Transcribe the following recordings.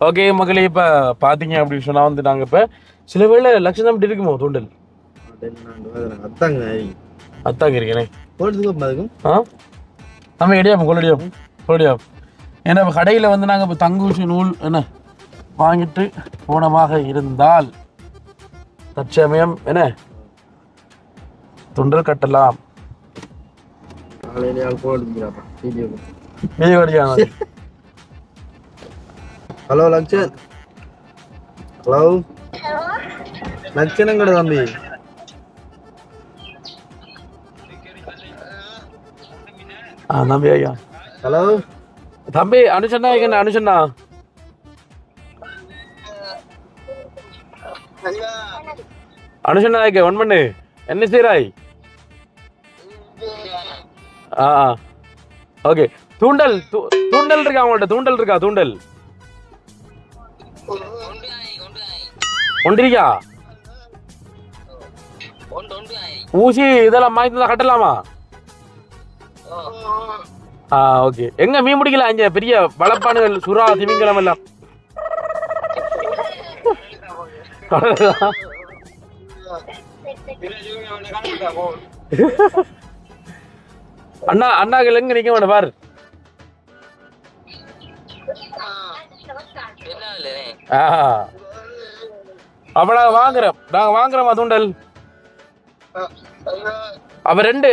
Okay மக்களே, இப்போ பார்த்தீங்க அப்படின்னு சொன்னால் வந்து நாங்கள் இப்போ சில வேளை லட்சம் தான் இருக்குமோ தூண்டல் அத்தாங்க இருக்கேனே நம்ம எடியாப்போம் கொள்ளடியாப்போம். ஏன்னா இப்போ கடையில் வந்து நாங்கள் இப்போ தங்கூசி நூல் என்ன வாங்கிட்டு போனமாக இருந்தால் தற்சமயம் என்ன துண்டல் கட்டலாம். ஹலோ லக்ஷன், ஹலோ லக்ஷன் எங்கட தம்பி? தம்பி ஐயா, ஹலோ தம்பி அனுஷண்ணா எங்க அனுஷண்ணா அனுஷண்ணா இருக்கு ஒன் பண்ணு என்ன செய்றாய்? ஓகே, தூண்டல் தூண்டல் இருக்கா உங்கள்ட்ட? தூண்டல் இருக்கா? தூண்டல் ஒன்றிருக்கா? ஊசி இதெல்லாம் மாய்த்து கட்டலாமா? ஓகே. எங்க மீன் பிடிக்கல அங்க பெரிய வளப்பானுகள் சுறா திமிங்கலம் எல்லாம் அண்ணா அண்ணாக்கள் எங்க நிக்க மாட்டேன் பாரு. அப்ப நாங்க வாங்குறோமா தூண்டல்? அப்ப ரெண்டு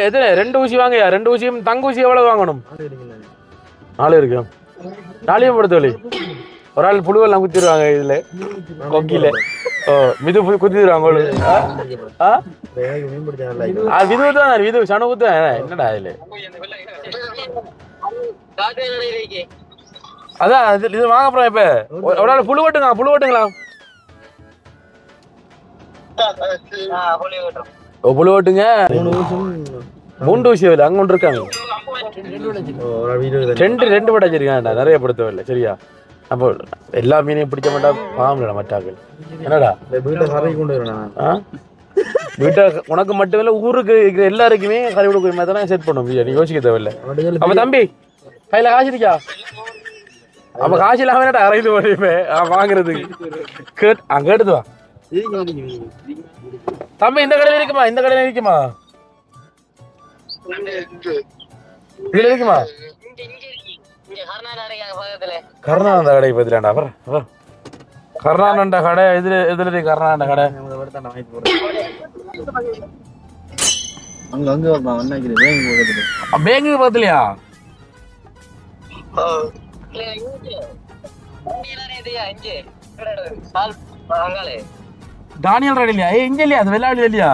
ஊசி வாங்கயா. ரெண்டு ஊசியும் தங்க ஊசி எவ்வளவு வாங்கணும்? 4 இருக்கு. 4 படுத்தோலி ஒரு ஆள் புழுவெல்லாம் குத்திடுவாங்க இதுல கொக்கில. மிது குத்திடுவாங்க. விது தான் விது சனு குத்து என்னடா இதுல. அதான் இது வாங்க அப்புறம். இப்ப ஒரு ஆள் புழு வெட்டுங்களா? புழு வெட்டுங்க. 3 ஊசி அங்க ஒன்று இருக்காங்க. 2 படம் வச்சிருக்காங்கடா, நிறைய படுத்தவில்லை சரியா? அப்போ எல்லா மீனையும் பிடிக்க மாட்டா பாவம்ல மட்டாக்கள். என்னடா வீட்டை உனக்கு மட்டும் இல்ல ஊருக்கு இருக்கிற எல்லாருக்குமே கறி கொடுக்குற மாதிரி தான் செட் பண்ணும். நீ யோசிக்க தேவையில்லை. அப்ப தம்பி கையில காசு இருக்கா? அப்ப காசு இல்லாம என்னடா அரைந்து போறேன் வாங்குறதுக்கு. அங்க எடுத்து வா தம்பி. இந்த கடையில இருக்குமா? இந்த கடையில இருக்குமா? இதுல இருக்குமா? கருணானந்த கடை பத்திலாண்டா. அப்புறம் கருணானந்த கடை இதுல இருக்கு. கருணானந்த கடை பேங்கு பக்கத்துலயா? டானியல் ரெடி இல்லையா? இங்க இல்லையா? அது வெள்ளாவளி இல்லையா?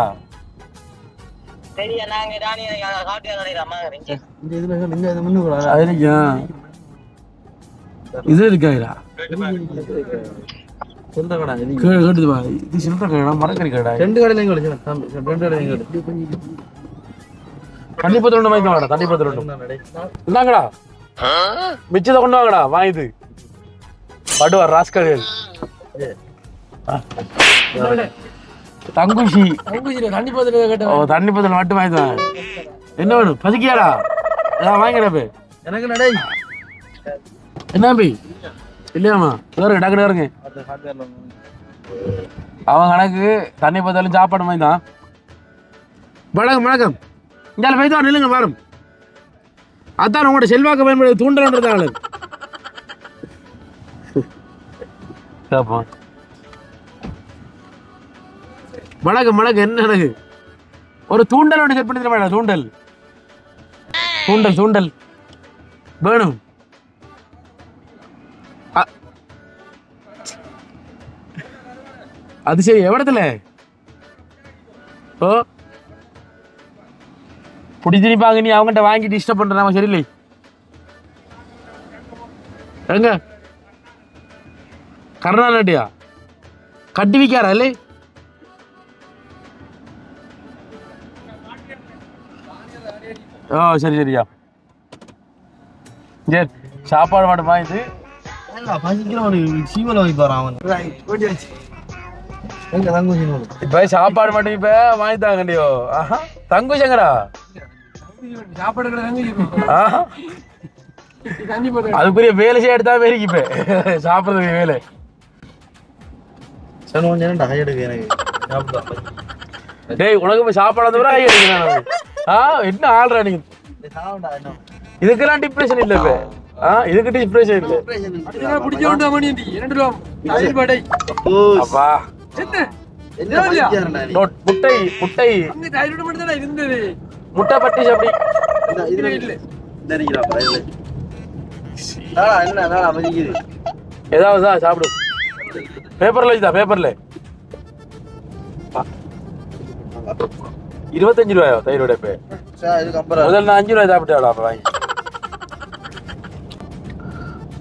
இது இருக்கா? மரக்கறி கடை 2 கடையில தண்ணிப்பத்திரம் வாங்கிக்கலாம்டா. தண்ணிப்பத்திரம் இந்தாங்கடா, மிச்சத்தை கொண்டு வாங்கடா. வாங்கிது படுவார் ராஸ்கர்கள். தங்குஷி தண்ணிப்பத்திரம் மட்டும் வாங்கிடுவாங்க. என்ன வேணும்? பசிக்கியாடா? வாங்கிடா போய் எனக்கு நடை. என்ன போய் இல்லையாமா வேறுங்க டக்கு இருங்க. அவன் கணக்கு தண்ணி பார்த்தாலும் சாப்பாடு மாதிரி தான். வணக்கம் வணக்கம். இங்கே போய்தான் நில்லுங்க பாரும். அதான் உங்களோட செல்வாக்கு பயன்படுத்த தூண்டல்ன்றதால வணக்கம் வணக்கம். என்ன நடக்கு? ஒரு தூண்டல் ஒன்று செட் பண்ணி தர மாட்டா? தூண்டல் தூண்டல் தூண்டல் வேணும். அது சரி, எவ்வளத்துல ஓ பிடிச்சிருப்பாங்க. நீ அவங்ககிட்ட வாங்கிட்டு டிஸ்டர்ப் பண்றாம சரியில்லை. எங்க கருணாநாட்டியா கட்டி விற்காரா இல்லை? ஓ சரி சரியா. சரி சாப்பாடு மட்டும் வாங்கிட்டு இப்ப சாப்பாடு மட்டும் இப்ப வாங்கித்தாங்கண்டியோ. தங்குச்சங்கடா சாப்பாடு அதுக்குரிய வேலை செய்ய எடுத்தா பேருக்கு இப்ப சாப்பிடுறதுக்கு வேலை. சரி கொஞ்சம் கை எடுக்க எனக்கு டேய் உனக்கு இப்ப சாப்பாடு கை எடுக்கிறேன். என்ன ஆள்றா நீங்க? இதுக்கெல்லாம் டிப்ரெஷன் இல்ல இப்ப. இதுக்கு டிப்ரெஷன் இல்ல. அப்பா முட்டை முட்டை முட்டை பட்டி சாப்பிடி ஏதாவது சாப்பிடு. பேப்பர்ல இதா பேப்பர்ல 25 ரூபாயோ தயிரோட இப்ப முதல்ல நான் 5 ரூபாய் சாப்பிட்டேன். அப்ப வாங்கி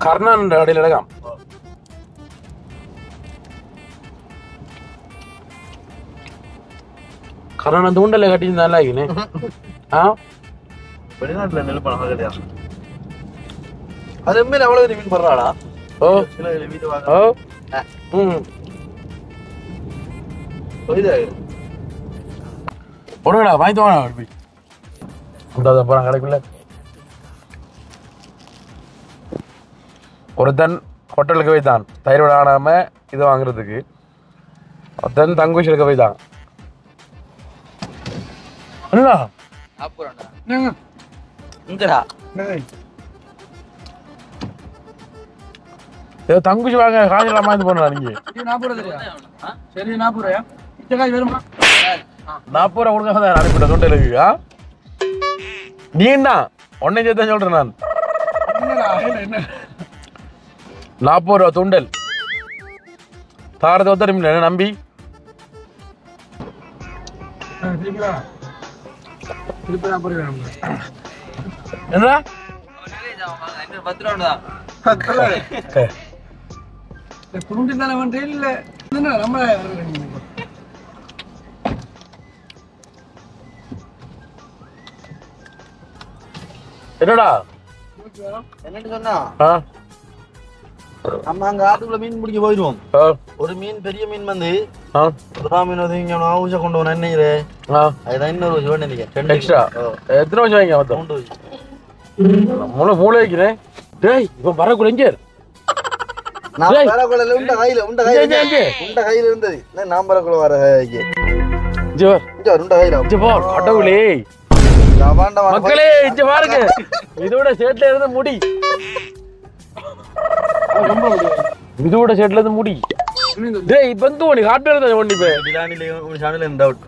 கர்ணான் கடையில் எடுக்காம். கர்ணான் தூண்டல கட்டி நல்லா ஆகினே. வெளிநாட்டுல நெல் பழம் கிடையாது. அது மேல எவ்வளவு மீன் பண்றாடா? ஓ ஓ ஒடுங்கடா வாங்கிட்டு வாங்க போறான் கடைக்குள்ள. ஒருத்தன் ஹோட்டலுக்கு போய்தான் தயிரோட ஆனாம இது வாங்குறதுக்கு. ஒருத்தன் தங்குஷலுக்கு போய்தான். தங்குஷி வாங்க காய்ச்சலாமா இது போனா நீங்க 40 ரூபா கொடுக்க அனுப்பிட்ட ஹோட்டலுக்கு. நீ என்ன ஒன்னை சேர்த்தான் சொல்றேன் நான். 40 ரூபா துண்டல் தாரத்தை ஒத்தர நம்பி என்னடா என்னடா என்னன்னு சொன்னா நம்ம அங்க ஆத்துக்குள்ள மீன் பிடிக்க போயிடுவோம். ஒரு மீன் பெரிய மீன் வந்து மீன் வந்து இங்க ஆவுசா கொண்டு போன என்ன அதுதான் இன்னொரு வருஷம் நினைக்கிறேன். எக்ஸ்ட்ரா எத்தனை வருஷம் வாங்க மொத்தம் மூளை மூளை வைக்கிறேன். டேய் இப்ப வரக்குள்ள எங்க நான் வரக்குள்ள உண்ட கையில உண்ட கையில இருந்தது நான் வரக்குள்ள வர உண்ட கையில கடவுளே மக்களே இங்க பாருங்க இதோட சேட்ல இருந்து முடி இதோட சேட்ல இருந்து முடி. டேய் இப்ப நீ ஹார்ட்வேர் தான் ஓடி பே சேனல்ல டவுட்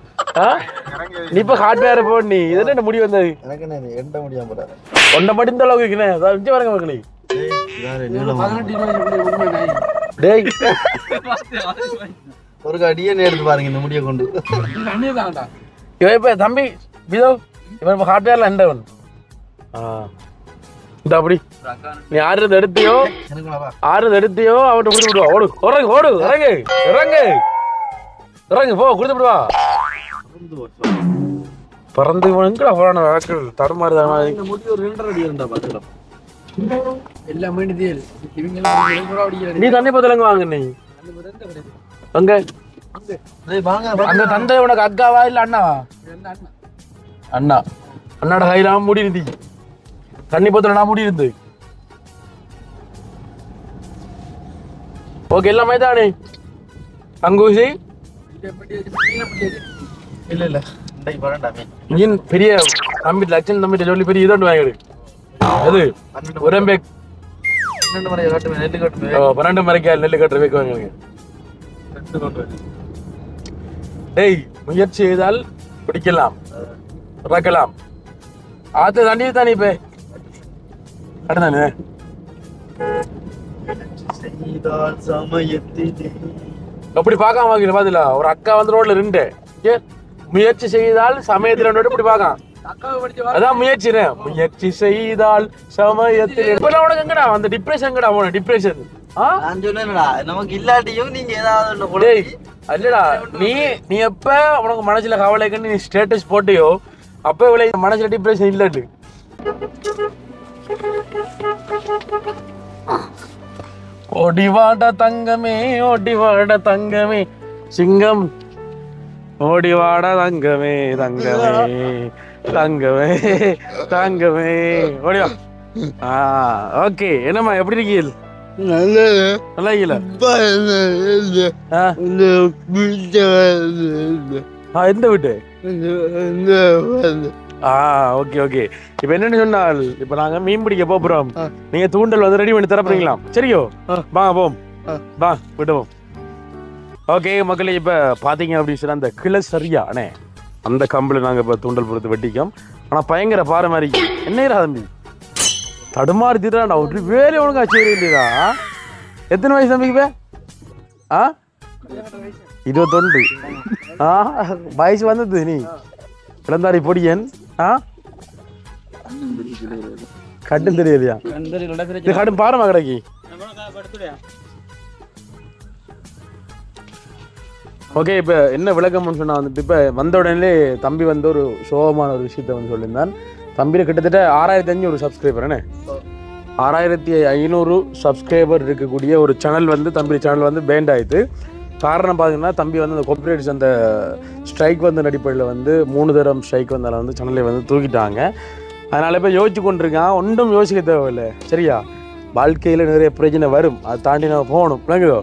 நீ இப்ப ஹார்ட்வேர் போடி இது என்ன முடி வந்தது எனக்கு என்ன எண்ட முடியாம போறாரு ஒண்ண படிந்த அளவுக்கு இருக்கனே இங்க பாருங்க மக்களே. டேய் ஒரு டிஎன்ஏ எடுத்து பாருங்க இந்த முடியை கொண்டு. இவன் இப்ப தம்பி விதோ இவன் ஹார்ட்வேர்ல எண்டவன். இந்த அப்படி நீ ஆறுறது எடுத்தியோ அவட்ட கொடுத்து விடுவா. ஓடு இறங்கு ஓடு இறங்கு இறங்கு இறங்கு போ கொடுத்து விடுவா. பறந்து எங்கடா போறான வாக்கள் தடுமாறு நீ தண்ணி பத்தலங்க வாங்க. நீ அங்க அங்க தந்தை உனக்கு அக்காவா இல்ல அண்ணாவா? அண்ணா அண்ணாட கையில முடி இருந்து தண்ணி பத்தல முடி இருந்து. ஓகே எல்லாமே தானே அங்கூசி இல்ல இல்ல மீன் பெரிய தம்பி லட்சம் தம்பி சொல்லி பெரிய இதோண்டு வாங்கிடு. அது ஒரு 12 மரைக்கா நெல்லு கட்டுற வைக்க வாங்க. டேய் முயற்சி செய்தால் பிடிக்கலாம் இறக்கலாம். ஆத்த தண்ணி தானே இப்ப கடந்தானே அப்படி பார்க்காம வாங்கல பாத்துல ஒரு அக்கா வந்து ரோட்ல ரெண்டு முயற்சி செய்தால் சமயத்துல இப்படி பார்க்கலாம். அதான் முயற்சி முயற்சி செய்தால் சமயத்தில் இப்ப உனக்கு எங்கடா அந்த டிப்ரெஷன் எங்கடா போன டிப்ரெஷன் நமக்கு இல்லாட்டியும் நீங்க ஏதாவது இல்லடா நீ நீ எப்ப உனக்கு மனசுல கவலைக்குன்னு நீ ஸ்டேட்டஸ் போட்டியோ அப்ப இவ்வளவு மனசுல டிப்ரெஷன் இல்லட்டு. ஓடிவாட தங்கமே ஓடிவாட தங்கமே சிங்கம் ஓடிவாட தங்கமே தங்கமே தங்கமே தங்கமே ஓடிவா ஓகே என்னம்மா எப்படி இருக்கீங்க நல்லா இருக்கீங்களா எந்த வீட்டு ஓகே ஓகே இப்போ என்னன்னு சொன்னால் இப்போ நாங்க மீன் பிடிக்க போறோம் நீங்க தூண்டல் வந்து ரெடி பண்ணி தரப்பீங்களா சரியோ வாங்க போம் வா விடுவோம் ஓகே மக்களே இப்போ பார்த்தீங்க அப்படின்னு சொன்னா அந்த கிளை சரியா அண்ணே அந்த கம்பில் நாங்கள் இப்போ தூண்டல் பொறுத்து வெட்டிக்கோம் ஆனால் பயங்கர பாறை மாதிரி என்ன தம்பி தடுமாறி தீட்டாண்டா ஒரு வேலை ஒழுங்கா சரி இல்லையா எத்தனை வயசு தம்பிக்கு ஆ 21 வயசு வந்தது நீ இளந்தாரி பொடியன் கட்டும் தெரியலையா கடும் பாரமா கிடைக்கி ஓகே இப்போ என்ன விளக்கம்னு சொன்னா வந்துட்டு இப்போ வந்த உடனே தம்பி வந்து ஒரு சோகமான ஒரு விஷயத்த வந்து சொல்லியிருந்தான் தம்பியில் கிட்டத்தட்ட 6500 சப்ஸ்கிரைபர் என்ன 6500 சப்ஸ்கிரைபர் இருக்கக்கூடிய ஒரு சேனல் வந்து தம்பி சேனல் வந்து பேண்ட் ஆயிடுது காரணம் பார்த்தீங்கன்னா தம்பி வந்து அந்த கார்பரேட்ஸ் அந்த ஸ்ட்ரைக் வந்து அடிப்படையில் வந்து 3 தரம் ஸ்ட்ரைக் வந்தால வந்து சேனலை வந்து தூக்கிட்டாங்க அதனால் இப்போ யோசிச்சு கொண்டிருக்கான் ஒன்றும் யோசிக்க தேவையில்லை சரியா வாழ்க்கையில் நிறைய பிரச்சனை வரும் அதை தாண்டி நம்ம போகணும் விளங்குதோ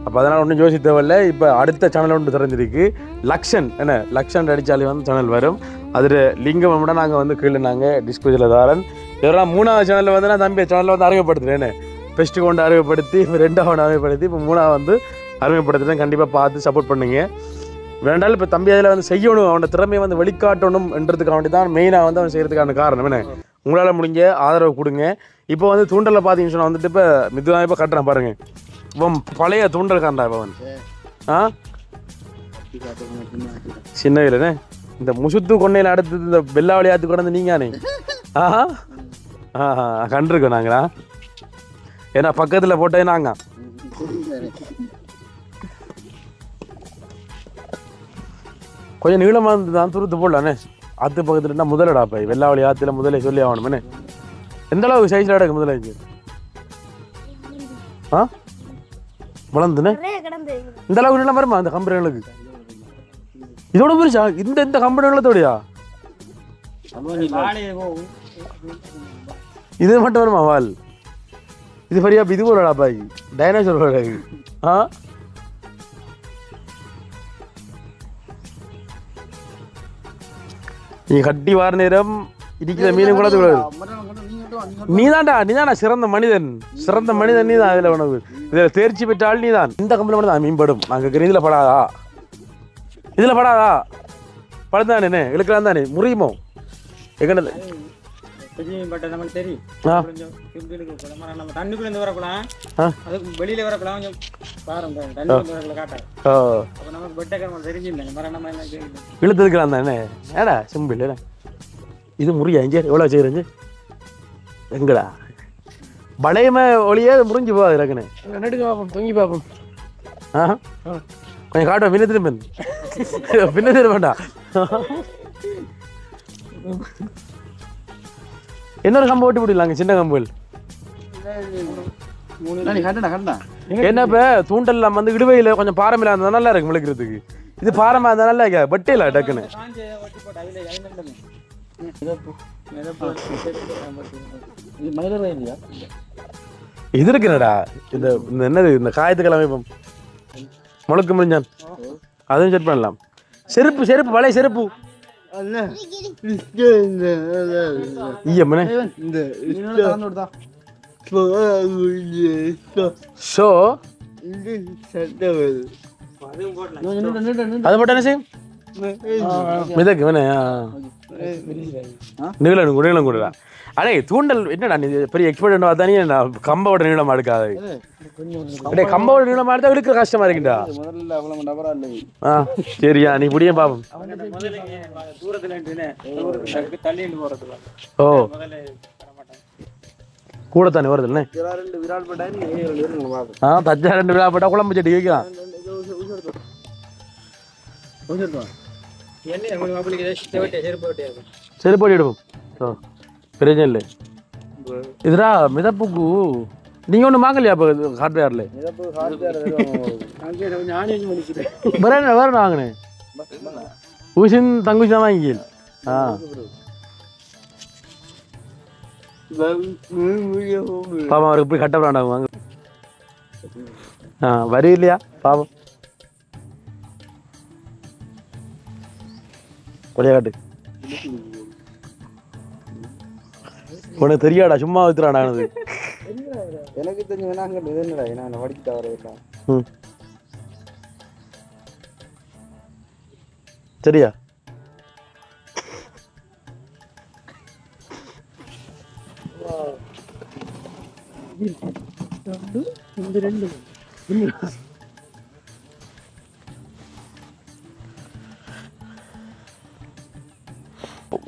அப்போ அதனால் ஒன்றும் யோசிக்க தேவையில்லை இப்போ அடுத்த சேனல் ஒன்று திறந்துருக்கு லக்ஷன் என்ன லக்ஷன் அடித்தாலே வந்து சேனல் வரும் அதில் லிங்கம் விட நாங்கள் வந்து கீழே நாங்கள் டிஸ்கிரிப்ஷனில் தாரன் இதெல்லாம் 3வது சேனலில் வந்து நான் தம்பி சேனலில் வந்து அறிமுகப்படுத்துகிறேன் ஃபஸ்ட்டு கொண்டு அறிமுகப்படுத்தி இப்போ 2வது அறிமுகப்படுத்தி இப்போ 3வது வந்து அறிமுகப்படுத்துகிறேன் கண்டிப்பாக பார்த்து சப்போர்ட் பண்ணுங்க வேண்டாலும் இப்போ தம்பி அதில் வந்து செய்யணும் அவனோட திறமையை வந்து வெளிக்காட்டணும் என்றதுக்காக வேண்டி தான் மெயினாக வந்து அவன் செய்கிறதுக்கான காரணம் என்ன உங்களால் முடிஞ்ச ஆதரவு கொடுங்க இப்போ வந்து தூண்டலில் பார்த்தீங்கன்னு சொன்னால் வந்துட்டு இப்போ மிதுவாக இப்போ கட்டுறேன் பாருங்கள் இப்போ பழைய தூண்டல் காண்டா இப்போ வந்து சின்ன வீரனே இந்த முசுத்து கொண்டையில் அடுத்தது இந்த வெள்ளாவளி ஆத்து கொண்டு நீங்கானே கண்டிருக்கோம் நாங்களா ஏன்னா பக்கத்தில் போட்டே நாங்க கொஞ்சம் நீளமாக இருந்து தான் துருத்து போடலானே ஆற்று பக்கத்துலன்னா முதலடா போய் வெள்ளாவளி ஆற்றுல முதலே சொல்லி ஆகணுமே எந்த அளவுக்கு சைஸில் அடக்கு முதலாச்சு வளர்ந்துண்ணே இந்த அளவுக்கு நீளம் வருமா அந்த கம்பெனிகளுக்கு இதோட பெருசா இந்த கம்பெனிகளத்தோடையா இது மட்டும் வருமா வால் இது சரியா இது போலடா பாய் டைனோசர் போல நீ கட்டி வார நேரம் இருக்கிற மீனும் கூட நீதான்டா சிறந்த மனிதன் நீதான் அதுல உனக்கு இதுல தேர்ச்சி பெற்றால் நீதான் இந்த கம்பெனி மட்டும் தான் மீன்படும் நாங்க இதுல படாதா படுத்தானே இழுக்கலாம் தானே முறியுமோ எங்கனது இழுத்துக்கலாம் தானே ஏடா சிம்பிள் இது முறியா இங்கே எவ்வளோ செய்யறஞ்சு எங்கடா பழையம ஒளியே முறிஞ்சு போகாது இறக்குன்னு நடுக்க பார்ப்போம் தொங்கி பார்ப்போம் கொஞ்சம் காட்டுவோம் பின்ன திரும்ப வேண்டாம் இன்னொரு கம்பு ஓட்டி விடலாங்க சின்ன கம்புகள் என்ன இப்ப தூண்டல் வந்து இடுவையில கொஞ்சம் பாரமில்லா இருந்தா நல்லா இருக்கு விளக்குறதுக்கு இது பாரமா இருந்தா நல்லா இருக்கா பட்டியல டக்குன்னு இது இருக்குனடா இந்த என்னது இந்த காயத்துக்கள் அமைப்போம் முழுக்க முடிஞ்சான் அதுவும் செட் பண்ணலாம் செருப்பு பழைய செருப்பு அது மட்டும் என்ன செய்யும் மிதக்கு நீளம் கூட அடே தூண்டல் என்னடா நீ பெரிய எக்ஸ்பர்ட் பார்த்தானே கம்போட நீளமா எடுக்காது கம்போட நீளமா எடுத்தா எடுக்கிற கஷ்டமா இருக்குடா சரியா நீ புடிய பாப்போம் ஓ கூட தானே வருது இல்ல தச்சா 2 விரா போட்டா குழம்பு சட்டி வைக்கலாம் சரி போட்டு எடுப்போம் பிரச்சனை இல்லை இதுடா மிதப்புக்கு நீங்க ஒண்ணு வாங்கலையா இப்ப ஹார்ட்வேர்ல வேற வாங்கினேன் ஊசின் தங்குச்சி தான் வாங்கி பாவம் அவருக்கு இப்படி கட்டப்படாண்டாங்க வாங்க வரி இல்லையா பாவம் கொலையா காட்டு உனக்கு தெரியாடா சும்மா வித்துறானானது எனக்கு தெரிஞ்ச வேணாங்க என்னடா நான் வடிக்கிட்ட வரவில்லை சரியா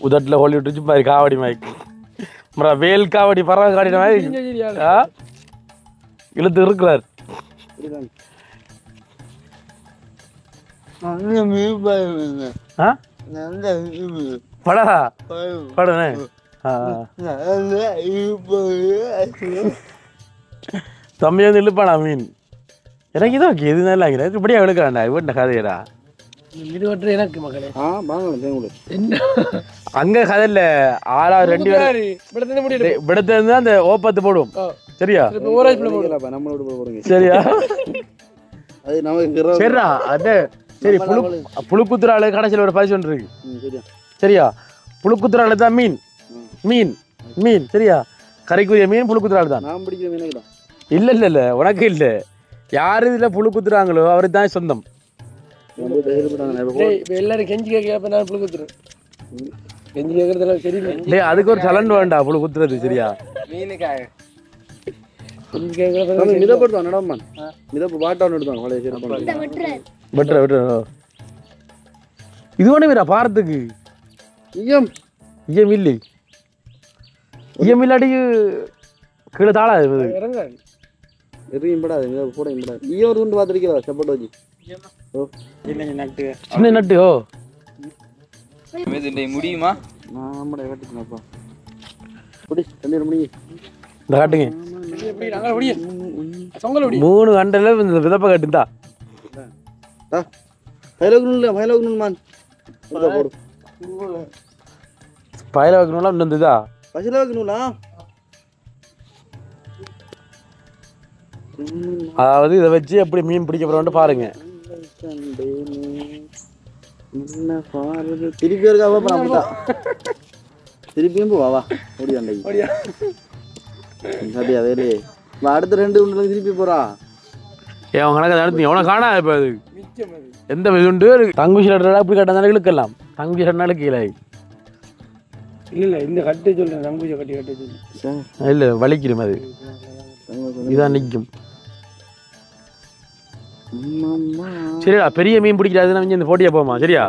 உதட்டில் ஹோலி விட்டு சும்மா காவடி மாய்க்கு வேல் காவடி பறவை காடின மாதிரி இழுத்து இருக்கிறார் படா படனே தம்பி வந்து இழுப்பானா மீன் எனக்கு இது ஓகே இது நல்லா இருக்கிறேன் இப்படியா விழுக்கிறான்டா இவன் கதையடா எனக்கு மகளே அங்க கதையில 6 2 விடத்துல அந்த ஓப்பத்து போடுவோம் சரியா சரியா சரிடா அது சரி புழுக்குத்துறாள் கடைசியில் ஒரு பரிசு ஒன்று இருக்கு சரியா புழுக்குத்துறாள் தான் மீன் மீன் மீன் சரியா கரைக்குரிய மீன் புழுக்குத்துறாள் தான் இல்ல இல்ல இல்ல உனக்கு இல்ல யாரு இதுல புழுக்குத்துறாங்களோ அவரு தான் சொந்தம் எல்லாரும் கெஞ்சி கேட்க நான் புழு குத்துறேன் கெஞ்சி கேட்கறதுல சரி அதுக்கு ஒரு சலண்ட் வேண்டா புழு குத்துறது சரியா மீனுக்காக இது ஒண்ணு வீரா பாரத்துக்கு ஈயம் இல்லை ஈயம் இல்லாடி கீழே தாளா இறங்காது எதையும் படாது கூட ஈயம் ஒரு துண்டு பார்த்துருக்கா செப்பட்டு வச்சு சின்ன நட்டு ஓ முடியுமா காட்டுங்க 3 கண்டல விதப்ப கட்டுந்தா பயில வைக்கணும்ல இன்னும் அதாவது இதை வச்சு எப்படி மீன் பிடிக்க போறோம்னு பாருங்க திருப்பி திருப்பியும் போவா ஓடியா வேலையே அடுத்த 2 உண்டு திருப்பி போறா ஏன் கணக்கு நடத்தி எவனை காணா இப்ப அது எந்த உண்டு தங்குச்சி இப்படி கட்டினாலும் இழுக்கலாம் தங்குச்சி கட்டினாலும் கீழே இல்ல இந்த கட்டை சொல்றேன் தங்குச்சி கட்டி சொல்லி இல்ல வலிக்கிறோம் அது இதான் நிற்கும் சரிடா பெரிய மீன் பிடிக்கிறாது இந்த போட்டியா போமா சரியா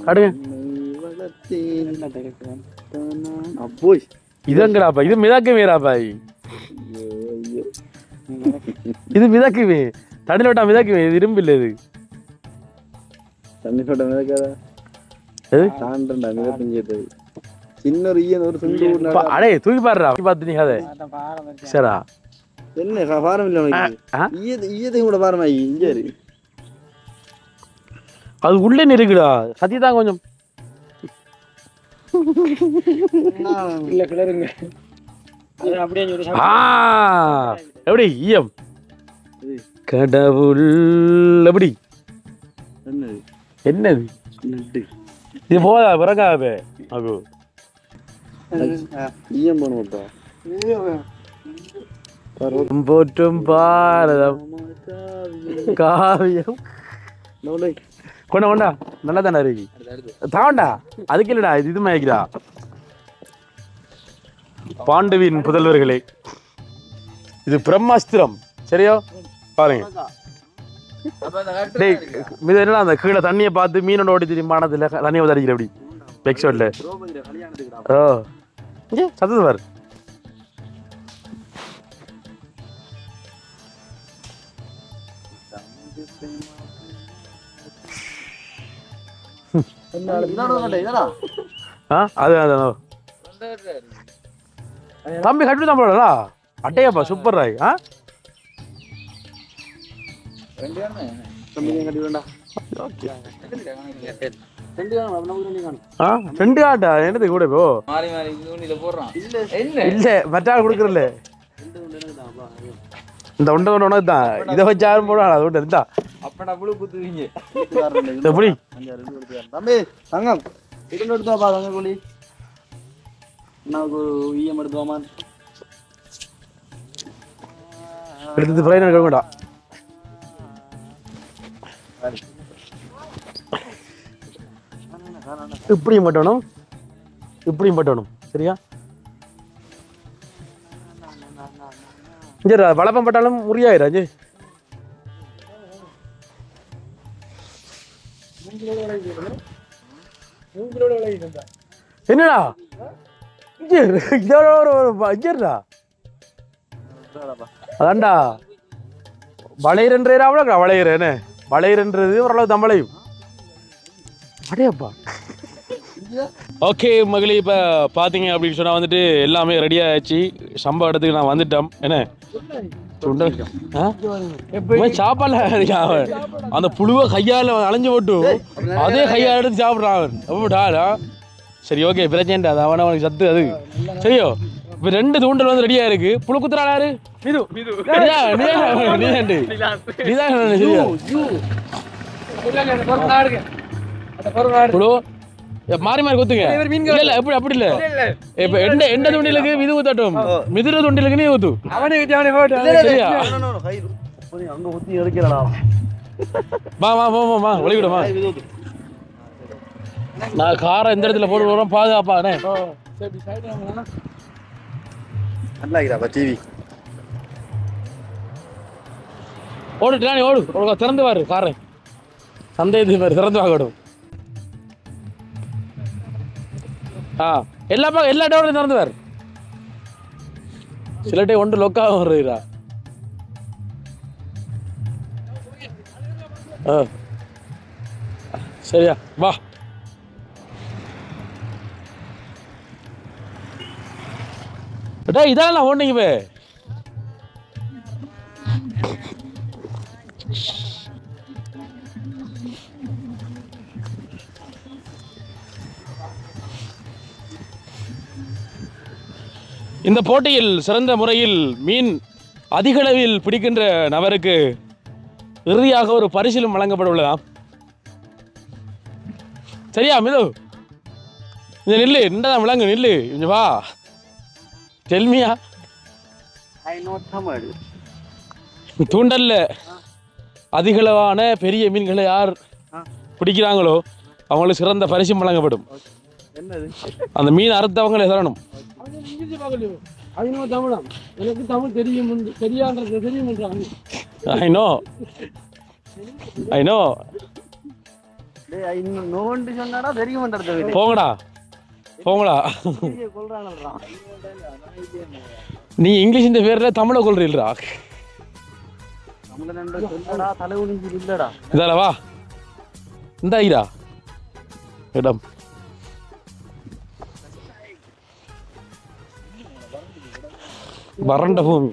அடுங்க இதங்கடாப்பா இது மிதக்கு மீராப்பா இது மிதக்குவே தண்ணில விட்டா மிதக்குவே இது இரும்பு இல்ல இது தண்ணி விட்ட மிதக்காதா சின்ன அடே தூக்கி பாடுறா பார்த்து நீ கதை சரிடா என்ன பாரம் இல்லை ஈயத்தையும் கூட பாரமா இங்க அது உள்ளே இருக்குடா சத்தியதான் கொஞ்சம் இல்ல கிளறுங்க எப்படி ஈயம் கடவுள் எப்படி என்னது இது போதா பிறகாவே அது ஈயம் பண்ணுவோம் போற்றும் பாரதம் காவியம் கொண்டா கொண்டா நல்லா தானே இருக்கு தாண்டா அதுக்கு இல்லடா இது மயக்குதா பாண்டுவின் புதல்வர்களே இது பிரம்மாஸ்திரம் சரியோ பாருங்க டேய் இது என்ன அந்த கீழே தண்ணியை பார்த்து மீனோட ஓடி திரும்பானதுல தண்ணியை தடிக்கிற அப்படி பெக் ஷாட்ல ஓ இங்கே சத்தது பாரு தம்பி கட்டு தான் போடா அட்டையாப்பா சூப்பர் ராய் ரெண்டு ஆட்டா என்னது கூட போ இல்ல மற்றாள் கொடுக்குறல இந்த உண்டை உனக்கு தான் இதை வச்சு யாரும் போடுவாங்க அது உண்டு இருந்தா எப்படி தம்பி தங்கம் இது எடுத்துவாப்பா தங்க கூலி ஒரு ஈயம் எடுத்துவாமா எடுத்து ஃப்ரை எடுக்க வேண்டாம் இப்படியும் பட்டணும் இப்படியும் பட்டணும் சரியா சரி வளப்பம் பட்டாலும் முறியாயிராஜ் என்னடா இதோட அதான்டா வளையறன்றே அவ்வளோ வளையறேன்னு வளையறன்றது ஓரளவு தம்பளையும் அடையப்பா ஓகே மகளி இப்போ பார்த்தீங்க அப்படின்னு சொன்னால் வந்துட்டு எல்லாமே ரெடி ஆகிடுச்சு சம்பவ இடத்துக்கு நான் வந்துட்டேன் என்ன சாப்பாடுல அந்த புழுவை கையால் அலைஞ்சு போட்டு அதே கையால் எடுத்து சாப்பிட்றான் அவன் எப்படாடா சரி ஓகே பிரச்சனை அது அவனுக்கு சத்து அது சரியோ இப்போ 2 தூண்டல் வந்து ரெடியாக இருக்கு புழு குத்துறாள் யாரு புழு மாறி மாறி கொத்துங்க இல்ல எப்படி அப்படி இல்ல இப்ப எந்த துண்டிலுக்கு மிது ஊத்தட்டும் மிதுர துண்டிலுக்கு நீ ஊத்து ஒளிவிடுமா நான் காரை எந்த இடத்துல போட்டு வரோம் பாதுகாப்பானே ஓடு ஓடு திறந்து பாரு காரை சந்தேகத்துக்கு பாரு திறந்து வாங்கடும் எல்லா பக்கம் எல்லா டோரும் திறந்து பாரு சில டே ஒன்று லொக்காக வருதுடா சரியா வா இதெல்லாம் ஓடுனீங்க பே இந்த போட்டியில் சிறந்த முறையில் மீன் அதிகளவில் பிடிக்கின்ற நபருக்கு இறுதியாக ஒரு பரிசிலும் வழங்கப்பட உள்ளதாம் சரியா மிது இந்த நில்லு நின்றதான் விளங்கு நில்லு கொஞ்சம் வா டெல்மியா தூண்டல்ல அதிகளவான பெரிய மீன்களை யார் பிடிக்கிறாங்களோ அவங்களுக்கு சிறந்த பரிசும் வழங்கப்படும் அந்த மீன் அறுத்தவங்களை தரணும் எனக்கு தமிழ் தெரியும் தெரியாத தெரியும் போங்கடா போங்கடா நீ இங்கிலீஷ் இந்த பேர்ல தமிழை கொள்றீல்டா இதால வா இந்த ஐயா இடம் வறண்ட பூமி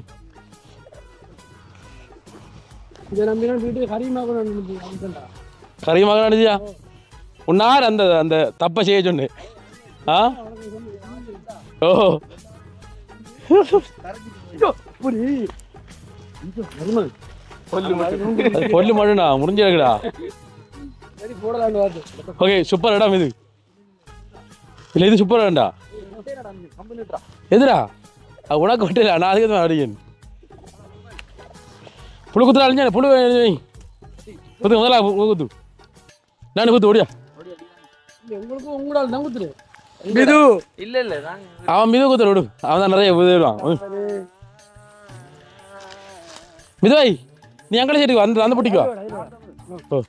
கரிமாக அனுதியா உன்னார் அந்த அந்த தப்பை செய்ய சொன்னு ஓ பொல்லு மழுண்ணா முடிஞ்சிருக்குடா ஓகே சூப்பர் இடம் இது இல்லை இது சூப்பர் இடம்டா எதுடா உனக்கு விட்டு நான் அதுக்கு தான் அடிக்கேன் புழு குத்துறா அழிஞ்சா புழு குத்து முதல்ல குத்து நான் குத்து ஓடியா மிது இல்ல இல்ல அவன் மிது குத்துற விடு அவன் தான் நிறைய உதவிடுவான் மிதுவாய் நீ அங்கே சரி அந்த அந்த பொட்டிக்கு வா ஓ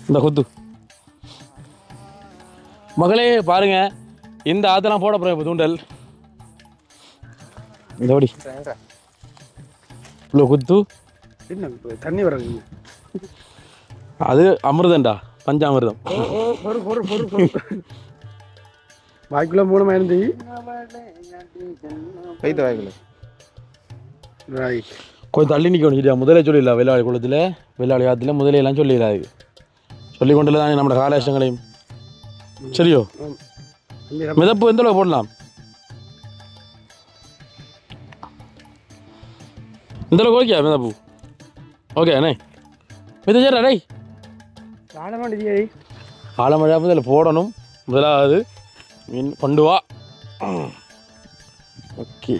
இந்த குத்து மகளே பாருங்க இந்த ஆத்தெல்லாம் போட போறேன் இப்போ தூண்டல் இந்த ஓடி இவ்வளோ குத்து தண்ணி வர அது அமிர்தம்டா பஞ்சாமிர்தம் வாய்க்குள்ள மூணு மயந்தி கைத்த வாய்க்குள்ள கொஞ்சம் தள்ளி நிற்கணும் சரியா முதலே சொல்லிடலாம் வெள்ளாளி குளத்தில் வெள்ளாளி ஆற்றுல முதலையெல்லாம் சொல்லிடாது சொல்லி கொண்டுல தான் நம்மளோட காலேஷங்களையும் சரியோ மிதப்பு எந்த அளவு போடலாம் இந்த அளவுக்கு ஓகே மிதப்பு ஓகே அண்ணே மித சேரா டேய் ஆழமழை இதில் போடணும் முதலாவது மீன் கொண்டு வா ஓகே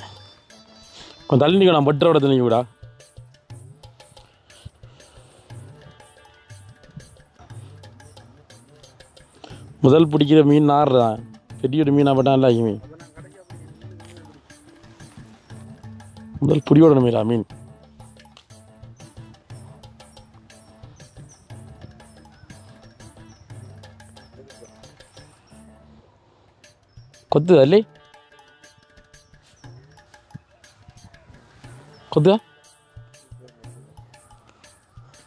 கொஞ்சம் தள்ளி நிற்க நான் பட்டரோட தண்ணி கூட முதல் பிடிக்கிற மீன் நாடுறான் பெரிய ஒரு மீனாக பட்டான் இல்லை மீன் முதல் பிடியோட மீனா மீன் கொத்துதா இல்லை கொத்துதா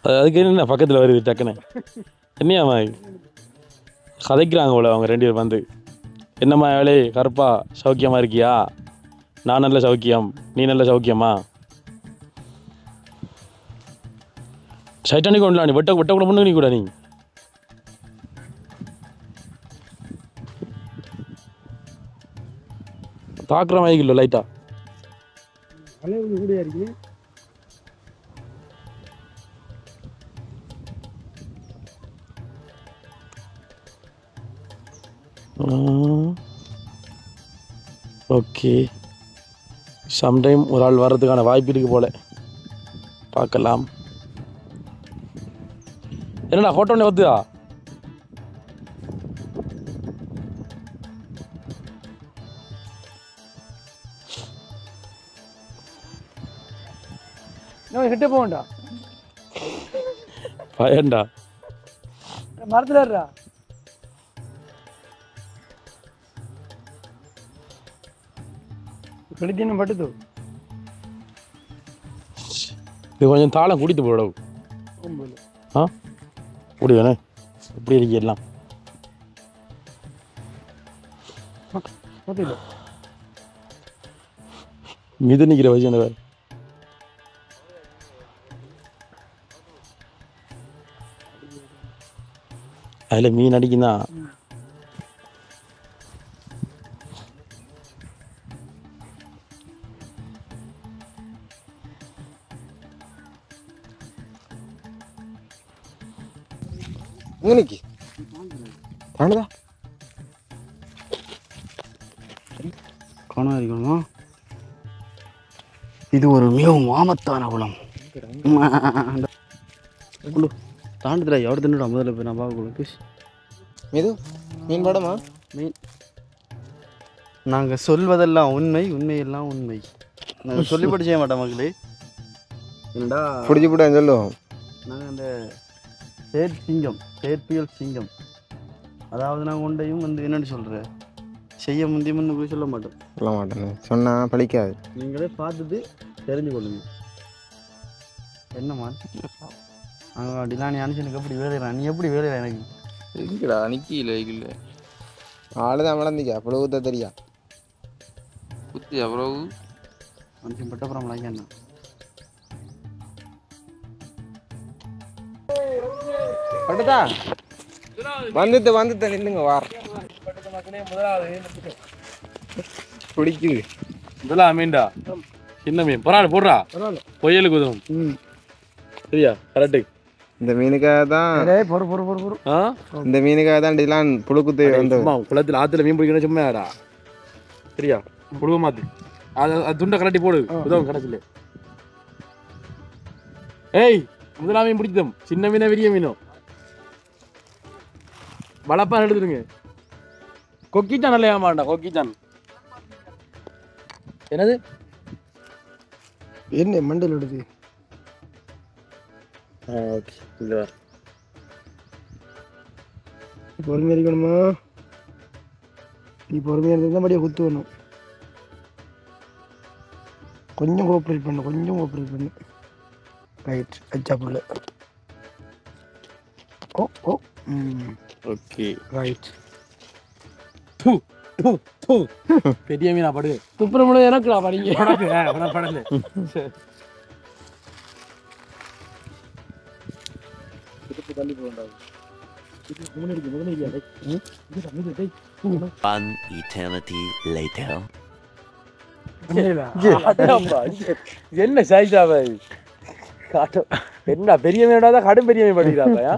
அதுக்கு என்ன பக்கத்தில் வருது டக்குன்னு என்னையாம்மா கதைக்கிறாங்க போல அவங்க 2 பேர் வந்து என்னம்மா வேலை கருப்பா சௌக்கியமாக இருக்கியா நான் நல்ல சௌக்கியம் நீ நல்ல சௌக்கியமா சைட்டானிக்கு ஒன்றா நீ வெட்ட கூட பண்ணு நீ கூட நீ தாக்குற மாதிரி இல்லை லைட்டா கூட இருக்கு ஓகே சம்டைம் ஒரு ஆள் வர்றதுக்கான வாய்ப்பு இருக்கு போல பார்க்கலாம் என்னடா ஃபோட்டோ ஒன்று வருதா கிட்ட போகண்டா பயன்டா மரத்துலடா கடித்தின பட்டுது இது கொஞ்சம் தாளம் குடித்து போடவும் ஆ குடிவேண்ணே எப்படி இருக்கு எல்லாம் மிது நிற்கிற வச்சு அந்த அதில் மீன் அடிக்குன்னா இன்னைக்கு தாண்டதா கோணம் இருக்கணுமா இது ஒரு மிகவும் ஆபத்தான குளம் தாண்டுதுடா எவ்வளோ தின்னுடா முதல்ல போய் நான் பார்க்க இது மீன் படமா மீன் நாங்கள் சொல்வதெல்லாம் உண்மை உண்மையெல்லாம் உண்மை நாங்கள் சொல்லி படி செய்ய மாட்டோம் மக்களே என்னடா பிடிச்சி போட்டேன் சொல்லுவோம் நாங்கள் அந்த செயற்பியல் சிங்கம் அதாவது நாங்கள் ஒன்றையும் வந்து என்னென்னு சொல்கிறேன் செய்ய முந்தியம்னு போய் சொல்ல மாட்டோம் சொல்ல மாட்டேன் சொன்னால் பழிக்காது நீங்களே பார்த்துட்டு தெரிஞ்சு கொள்ளுங்க என்னம்மா டிலானி அனுஷனுக்கு எப்படி வேலையிறான் நீ எப்படி வேலையிற எனக்கு இருக்குடா நிற்கல இல்லை ஆளுதான் வளர்ந்திக்கா அவ்வளோ தான் தெரியா குத்தி அவ்வளவு மனுஷன் பட்டப்புறம் என்ன பட்டுதா வந்துட்டு நில்லுங்க வார பிடிக்குது முதலாம் மீன்டா சின்ன மீன் பரவாயில்ல போடுறா பொய்யலுக்கு உதவும் சரியா கரெக்டு இந்த மீனுக்காக தான் இந்த மீனுக்காக தான் டிலான் புழுக்குத்து வந்து குளத்தில் ஆற்றுல மீன் பிடிக்கணும் சும்மாடா சரியா புழுவ மாத்து அது துண்டை கலட்டி போடு உதவும் கடைசியில் ஏய் முதலாம் மீன் பிடிச்சதும் சின்ன மீனை பெரிய மீனும் வளப்பா எடுத்துருங்க கொக்கிச்சான் நல்ல ஏமாண்டா கொக்கிச்சான் என்னது என்ன மண்டல் எடுத்து ஓகே இல்லை பொறுமையாக இருக்கணுமா நீ பொறுமையாக இருந்தால் படியாக குத்து வேணும் கொஞ்சம் கோஆப்ரேட் பண்ணு ரைட் அச்சா புள்ள ஓ ஓகே ரைட் பெரிய மீனா படு துப்புரமுள்ள எனக்குடா படிங்க படல தள்ளி போகண்டாது One eternity later. என்ன சைஸாவ காட்டும் என்ன பெரிய மீனோட கடும் பெரிய மீன் படிக்கிறாப்பா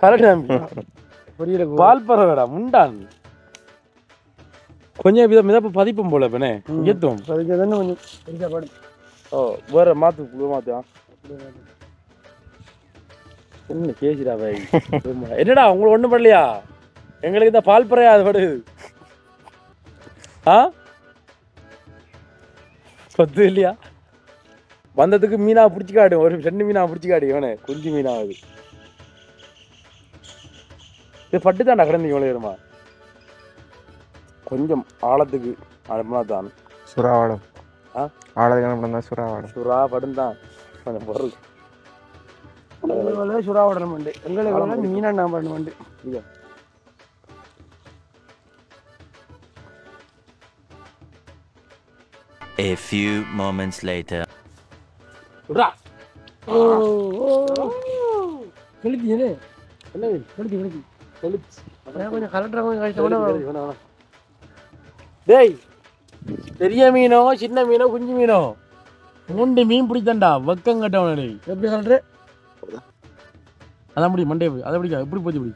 கரெக்ட் பால் பறவைடா முண்டான் கொஞ்சம் மிதப்பு பதிப்பும் போல இப்பனே எத்தும் கொஞ்சம் ஓ வேற மாத்து என்ன பேசுறா பாய் என்னடா உங்களுக்கு ஒண்ணும் பண்ணலையா எங்களுக்கு இந்த பால் பறையா அது படுது கொத்து இல்லையா வந்ததுக்கு மீனா பிடிச்சி காடு ஒரு 2 மீனா பிடிச்சி காடு இவனே குஞ்சு மீனா அது இது பட்டு தான்டா கிடந்து இவ்வளோ வருமா கொஞ்சம் ஆழத்துக்கு அனுப்பினா தான் சுறாவாடம் ஆழத்துக்கு அனுப்பினா சுறாவாடம் சுறா படும் தான் கொஞ்சம் பொருள் சுறாவோட மண்டு எங்களுக்கு மீனா நான் பண்ண மண்டு A few moments later. சுறா கழிச்சு என்ன கொஞ்சம் கலெக்டர் டேய் பெரிய மீனோ சின்ன மீனோ குஞ்சு மீனோ 3 மீன் பிடித்தண்டா வக்கம் கட்டவனே எப்படி கலெக்டர் அதான் முடி மண்டே அதை பிடிக்கா எப்படி போச்சு பிடி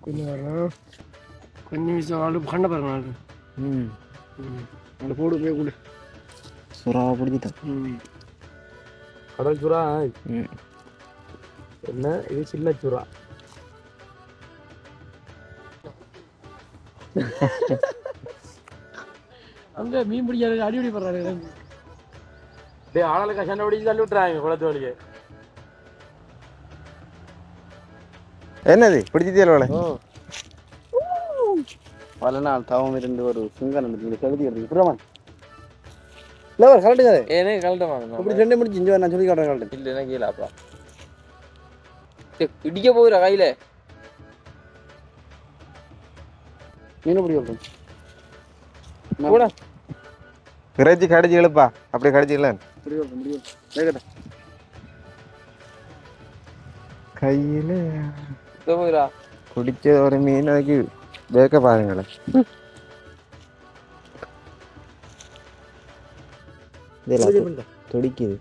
கொஞ்சம் வரலாம் கொஞ்சம் நிமிஷம் ஆளு கண்ண பாருங்க அந்த போடு போய் கொடு சுறாவை பிடிச்சிட்டேன் கடல் சுறா என்ன இது சின்ன சுறா அங்க மீன் பிடிக்காது அடிப்படி பண்றாரு டேய் ஆளுக்கு சண்டை பிடிச்சி தள்ளி விட்டுறாங்க குளத்து வழியே என்னது பிடிச்சிட்டே பல நாள் தவம் இருந்து ஒரு சுங்க நடந்து கழுதி இருக்கு புறமான் இல்லை ஒரு கரெக்டு கதை ஏனே கலட்ட வாங்க இப்படி 2 முடிச்சு இங்கே நான் சொல்லி காட்டுறேன் கரெக்டு இல்லைன்னா கீழே அப்பா இடிக்க போகிற கையில மீன் பிடி வைப்போம் கூட இறைச்சி கடிச்சு இழுப்பா அப்படி கடிச்சிக்கல பிடி வைப்போம் முடியும் வேகட்டா கையில போகிறா பிடிச்ச ஒரு மீன் அதுக்கு வேக்க பாருங்களேன் துடிக்குது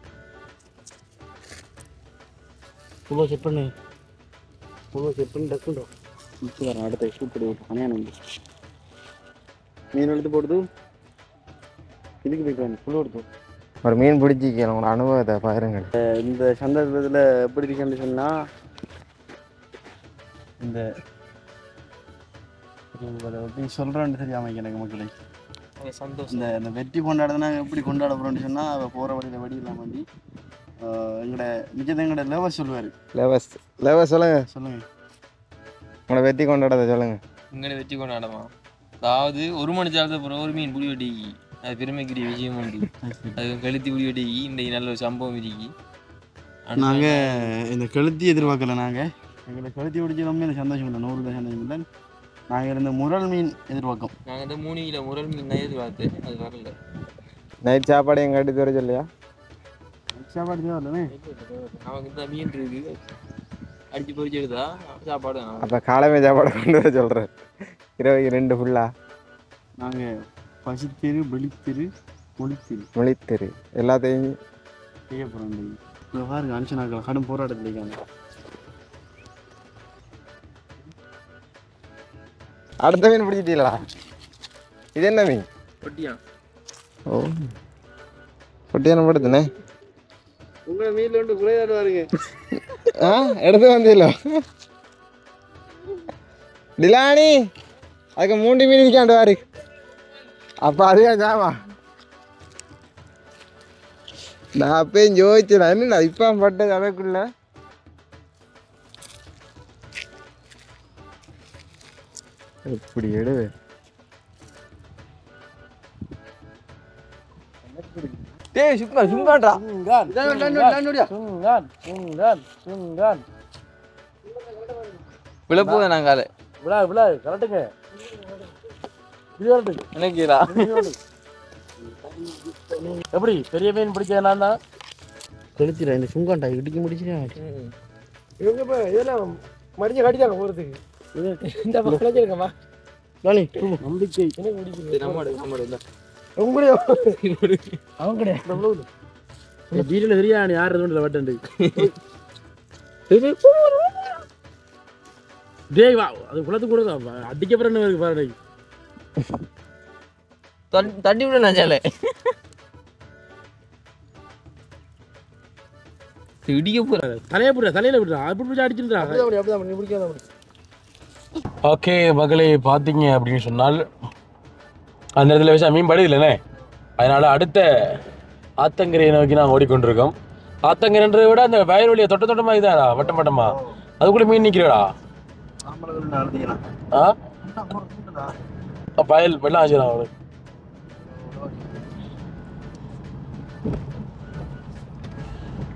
செட் பண்ணு செட் பண்ணி டக்குன்றோம் அடுத்த சூப்பர் அணையான மீன் எடுத்து போடுது இதுக்கு போய்க்குவாங்க புழு எடுத்து ஒரு மீன் பிடிச்சிக்கலாம் உங்களோட அனுபவத்தை பாருங்க இந்த சந்தர்ப்பத்தில் எப்படி இருக்குன்னு சொன்னால் இந்த எப்படி சொல்கிறேன்னு தெரியாமல் எனக்கு மக்களே சந்தோஷம் இந்த வெற்றி கொண்டாடுறதுனா எப்படி கொண்டாட போகிறோன்னு சொன்னால் போகிற வழியில் வடி இல்லாமல் வேண்டி எங்களோட லெவஸ் சொல்லுவார் லெவஸ் சொல்லுங்கள் உங்களோட வெற்றி கொண்டாடத்தை சொல்லுங்கள் உங்களை வெற்றி கொண்டாடமா அதாவது 1 மணி நேரத்துக்கு அப்புறம் ஒரு மீன் புடி வெட்டி அது பெருமைக்குரிய விஷயம் உண்டு அது கழுத்தி புடி வெட்டி இன்றைக்கு நல்ல ஒரு சம்பவம் இருக்கு நாங்கள் இந்த கழுத்தி எதிர்பார்க்கல நாங்கள் எங்களை கழுத்தி பிடிச்சி ரொம்ப எனக்கு சந்தோஷம் இல்லை 100 சந்தோஷம் இல்லை நாங்கள் இருந்த முரல் மீன் எதிர்பார்க்கோம் நாங்கள் இந்த 3 கிலோ முரல் மீன் தான் எதிர்பார்த்து அது வரல நைட் சாப்பாடு எங்கள் எடுத்து வர சொல்லியா சாப்பாடு தான் வரலண்ணே நமக்கு இந்த மீன் இருக்கு அடிச்சு பொறிச்சு எடுத்தா சாப்பாடு அப்போ காலமே சாப்பாடு கொண்டு வர சொல்கிறேன் 22 ஃபுல்லாக நாங்கள் பசித்திரு வெளித்திரு மொழித்திரு எல்லாத்தையும் செய்ய போகிறோம் இங்கே பாருங்க அனுஷனாக்கள் கடும் போராட்டத்தில் இருக்காங்க அடுத்த மீன் பிடிச்சிட்டீங்களா இது என்ன மீன் பொட்டியா ஓ பொட்டியான படுத்துனே உங்களை மீனில் ஒன்று குறையாடு பாருங்க எடுத்து வந்தீங்களோ டிலானி அதுக்கு 3 மீன் இருக்காண்டு வாரு அப்போ அதுவே ஜாமா நான் அப்பயும் ஜோதிச்சேன் என்ன இப்போ பட்டது அதுக்குள்ள இப்படி எடுவே டேய் சும்மாடா சுங்கான் விழப்போகுது நாங்கள் விழா கரெக்டுங்க எனக்குடா எப்படி பெரிய மீன் பிடிச்சா தான் கெளுத்திடா இந்த சுங்காண்டா இடிக்க முடிச்சுட்டேன். இவங்க இப்போ இதெல்லாம் மடிஞ்சு கட்டிட்டாங்க போகிறதுக்கு. இந்த பக்கம் இருக்கமா நம்பிக்கை எனக்கு பிடிக்குது. உங்களுடைய அவங்க கிடையாது. வீட்டில் தெரியா யார் எதுவும் வட்டண்டு டேய் வா அது குளத்து கூட அடிக்க பிறகு இருக்கு பாரு தட்டி விட நான் சேலை இடிக்க போற தலையை போடுற தலையில விடுறா அப்படி பிடிச்சி அடிச்சுடுறா. அப்படிதான் நீ பிடிக்காத அப்படி. ஓகே மகளே பார்த்தீங்க அப்படின்னு சொன்னால் அந்த இடத்துல வச்சா மீன் படுது இல்லைண்ணே. அதனால் அடுத்த ஆத்தங்கரையை நோக்கி நாங்கள் ஓடிக்கொண்டிருக்கோம். ஆத்தங்கரைன்றதை விட அந்த வயல் வழியை தொட்டமாக இதாடா வட்டம் வட்டமா அதுக்குள்ளே மீன் நிற்கிறடா. வயல் வெள்ளம் ஆச்சுடா அவளுக்கு.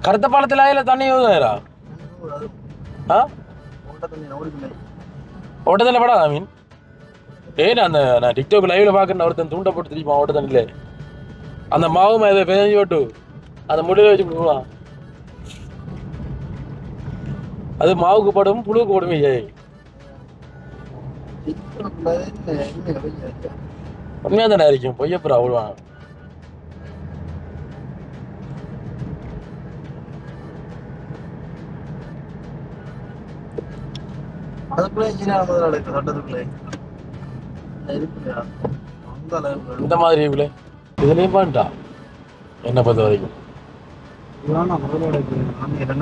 கருத்த பாலத்தில் ஆயில தண்ணி யோகா ஓட்டத்தில் படாதா மீன். ஏன்னா அந்த நான் டிக்டாக் லைவ்ல பார்க்குறேன் ஒருத்தன் தூண்ட போட்டு தெரியுமா ஓட்ட தண்ணியில் அந்த மாவு அதை பிணைஞ்சி போட்டு அந்த முடிவில் வச்சு போடுவான். அது மாவுக்கு படும் புழுவுக்கு படுமே. உண்மையா தானே இருக்கும் பொய்யப்புறா விடுவான். இந்த மாதிரி இதுலயும் பாட்டா என்ன பொறுத்த வரைக்கும்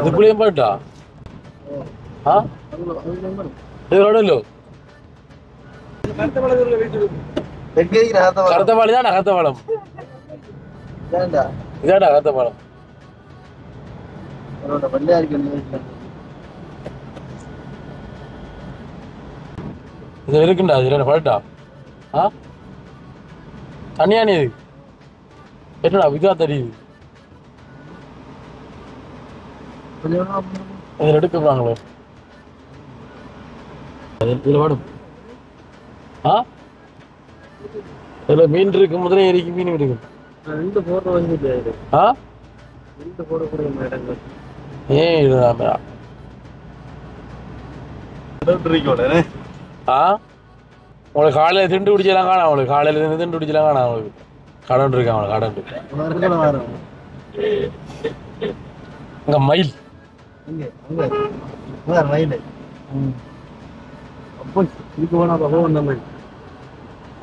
இதுக்குள்ளேயும் பாட்டா இதோடല്ലോ கருத்த பாலம் தானே கருத்த பாலம் இதாடா கருத்த பாலம். இது இருக்குண்டா இது என்ன பாட்டா தனியானே இது என்னடா இதா தெரியுது இதில் எடுக்கப்படுறாங்களோ இதில் பாடும் இதில் மீன் இருக்கு முதலே இருக்கு மீன் இருக்கு. ஏன் இதுதான் உங்களுக்கு காலையில் திண்டு பிடிச்சலாம் காணும். அவங்களுக்கு காலையில் இருந்து திண்டு பிடிச்சலாம் காணும். அவங்களுக்கு கடன் இருக்கு அவங்களுக்கு கடன் இருக்கு. அங்கே மயில்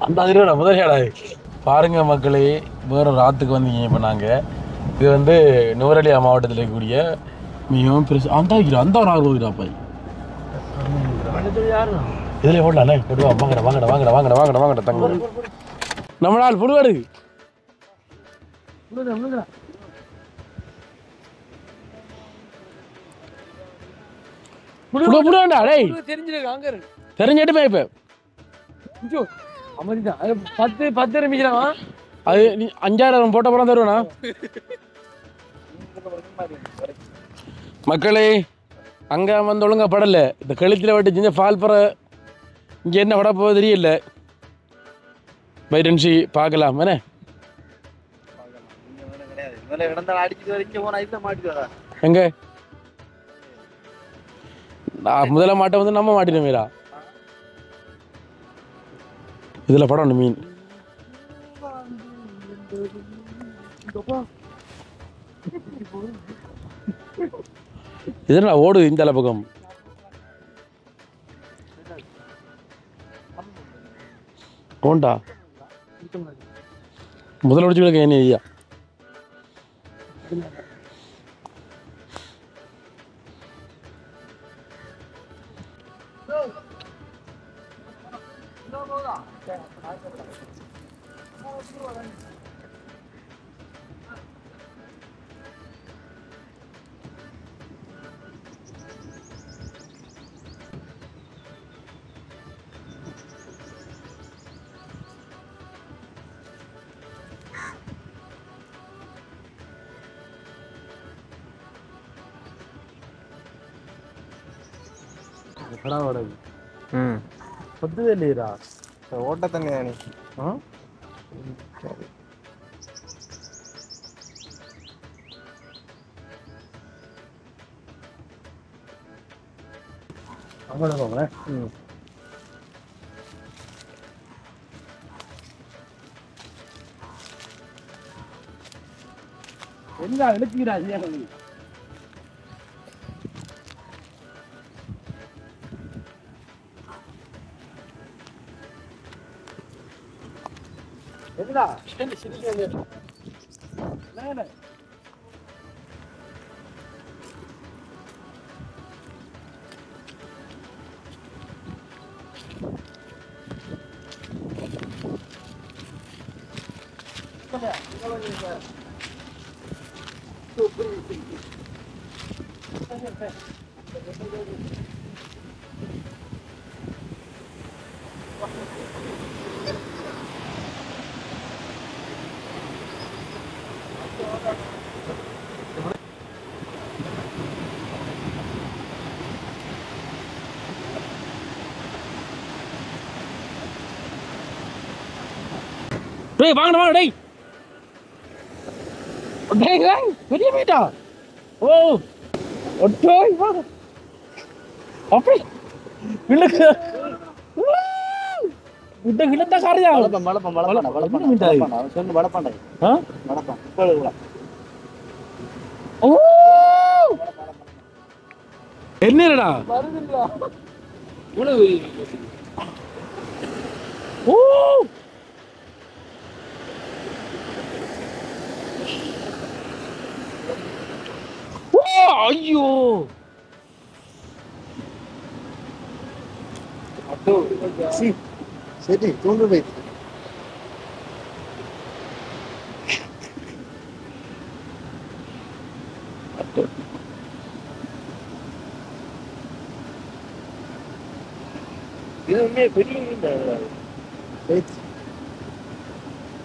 அந்த அதிரோட முதலியாடா பாருங்க மக்களே. வேற ராத்துக்கு வந்தீங்க. இப்போ நாங்கள் இது வந்து நுவரெலியா மாவட்டத்தில் இருக்கக்கூடிய மிகவும் பெருசு அந்த அந்த ஒரு ஆர்வம் அப்பா இதுல ஓடலாண்ணே போடுவா. வாங்கடா வாங்கடா வாங்கடா வாங்கடா வாங்கடா வாங்கடா தங்க நம்ம நாள் புழுவாடு புழுவாண்டா டேய் தெரிஞ்சிட்டுமே இப்ப பத்து நிமிஷம் அது நீ 5000 போட்ட படம் தருவேண்ணா. மக்களே அங்கே வந்து ஒழுங்கா படலை. இந்த கழுத்தில் வட்டி செஞ்ச ஃபால் பற இங்கே என்ன பட போக தெரியல. வைரன்சி பார்க்கலாம் என்ன எங்க நான் முதல்ல மாட்டை வந்து நம்ம மாட்டினோமேடா. இதில் படம் உண்டு மீன் இதெல்லாம் ஓடு இந்த பக்கம் ஓண்டா முதல்ல முடிச்சு விடுங்க என்ன ஐயா. ஓட்ட தண்ணி தானே. அங்கே போங்க. என்ன எழுத்துக்கிறா சரியா சொல்லி எதுடா சிரிக்க டேய் வாங்க வாங்க டேய் டேய் டேய் பெரிய மீட்டா ஓ டேய் வாங்க அப்படி விழுக்கு விட்ட விழுந்தா காரியா வளப்பம் மீட்டாய் சொன்ன வளப்பம் ஆ வளப்பம் ஓ என்னடா வருதுடா இவ்வளவு ஓ ஐயோ சரி தூண்டு போய்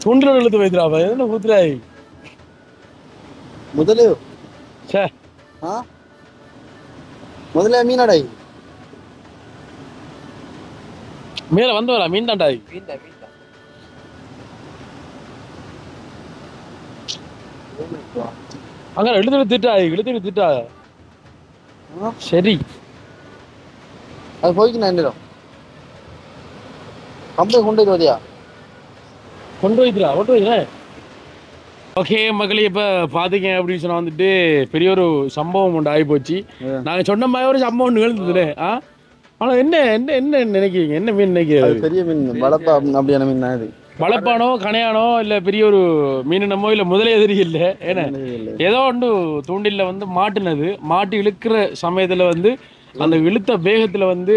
துண்டில் எழுத்து வைக்கிறாப்ப என்ன ஊத்துறாய் முதலே சே முதல்ல மீனாடாய் மேல வந்து வரா மீன் தாண்டாய் அங்க இழுத்து திட்டா சரி அது போய்க்கு நான் என்னிடம் கம்பை கொண்டு வருவதியா கொண்டு வைக்கிறேன் ஓகே மக்களே இப்போ பார்த்தீங்க அப்படின்னு சொன்னால் வந்துட்டு பெரிய ஒரு சம்பவம் ஒன்று ஆகி போச்சு நாங்கள் சொன்ன மாதிரி ஒரு சம்பவம் நிகழ்ந்ததுல ஆனால் என்ன என்ன என்ன நினைக்கிறீங்க என்ன மீன் நினைக்கிறது பெரிய மீன் வளப்பா அப்படியான மீன் தான் இது வளப்பானோ கணையானோ இல்லை பெரிய ஒரு மீனினமோ இல்லை முதலே எதிரி இல்லை ஏன்னா ஏதோ ஒன்று தூண்டில் வந்து மாட்டு இழுக்கிற சமயத்தில் வந்து அந்த இழுத்த வேகத்தில் வந்து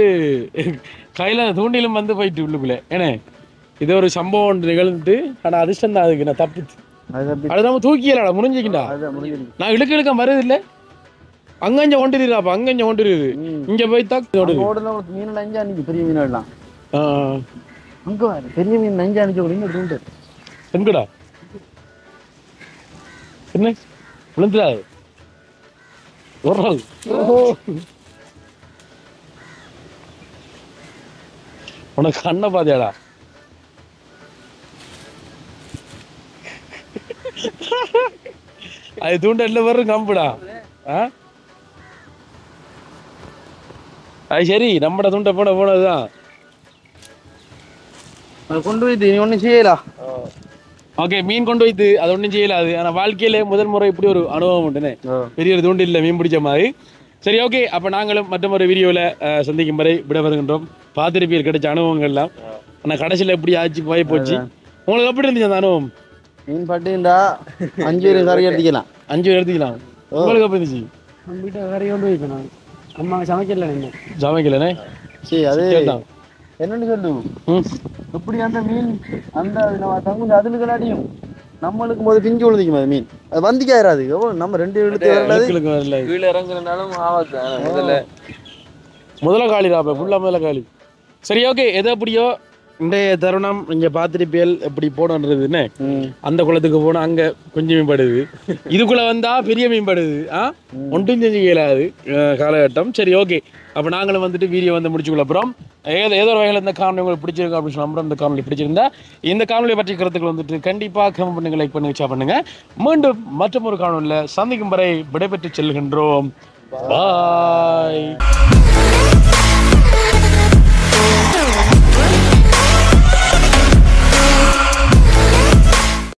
கையில் தூண்டிலும் வந்து போயிட்டு உள்ளுக்குள்ளே ஏன்னா இது ஒரு சம்பவம் ஒன்று நிகழ்ந்துட்டு ஆனால் அதிர்ஷ்டம் தான் அதுக்கு நான் தப்பிச்சு அதுதான் தூக்கியலடா முடிஞ்சிக்கிட்டா நான் இழுக்க வருது இல்லை அங்கஞ்ச கொண்டுருப்பா அங்கஞ்ச கொண்டுருது இங்க போய் மீன் நஞ்சா அன்னைக்கு பெரிய மீன் எல்லாம் அங்க பெரிய மீன் நஞ்சா அன்னைக்கு எங்கடா என்ன விழுந்துடாது ஒரு நாள் உனக்கு அண்ண பாத்தியாடா அது தூண்டல்ல வரும் கம்புடா அது சரி நம்மட தூண்ட போனதுதான் கொண்டு வைத்து நீ ஒன்னும் செய்யலா ஓகே மீன் கொண்டு வைத்து அது ஒன்றும் செய்யலாது ஆனா வாழ்க்கையில முதல் முறை இப்படி ஒரு அனுபவம் உண்டுனே பெரிய ஒரு தூண்டில்ல மீன் பிடிச்ச மாதிரி சரி ஓகே அப்ப நாங்களும் மற்றொரு வீடியோல சந்திக்கும் வரை விட வருகின்றோம் பார்த்திருப்பீர் கிடைச்ச அனுபவங்கள் எல்லாம் ஆனா கடைசியில எப்படி ஆச்சு போய் போச்சு உங்களுக்கு எப்படி இருந்துச்சு அந்த அனுபவம் மீன் பட்டுண்டா 5 பேர் கறி எடுத்துக்கலாம் 5 பேர் எடுத்துக்கலாம் உங்களுக்கு எப்படி இருந்துச்சு வீட்டை கறி கொண்டு வைக்கணும் அம்மா சமைக்கலனே சரி அது என்னன்னு சொல்லு எப்படி அந்த மீன் அந்த தங்குது அதுல கலாடியும் நம்மளுக்கு போது பிஞ்சு விழுதிக்கும் அது மீன் அது வந்திக்காயிராது நம்ம 2 இழுத்து வரல கீழே இறங்குறதுனாலும் ஆவாது முதல்ல காலிடா ஃபுல்லா முதல்ல காலி சரி ஓகே எது அப்படியோ இன்றைய தருணம் நீங்க பார்த்துருப்பியல் எப்படி போனோன்றதுன்னு அந்த குளத்துக்கு போனா அங்க கொஞ்சம் மீன்படுது இதுக்குள்ள வந்தா பெரிய மீன்படுது ஒன்றும் செஞ்சு இயலாது காலகட்டம் சரி ஓகே அப்ப நாங்களும் வந்துட்டு வீடியோ வந்து முடிச்சுக்கொள்ள அப்புறம் ஏதோ ஒரு வகையில் இந்த காணொலி உங்களுக்கு பிடிச்சிருக்கு அப்படின்னு சொன்ன இந்த காணொலி பிடிச்சிருந்தா இந்த காணொலியை பற்றி கருத்துக்கள் வந்துட்டு கண்டிப்பா கமெண்ட் பண்ணுங்க லைக் பண்ணி வச்சா பண்ணுங்க மீண்டும் மற்றொரு காணொலியில சந்திக்கும் வரை விடைபெற்று செல்கின்றோம் பாய்.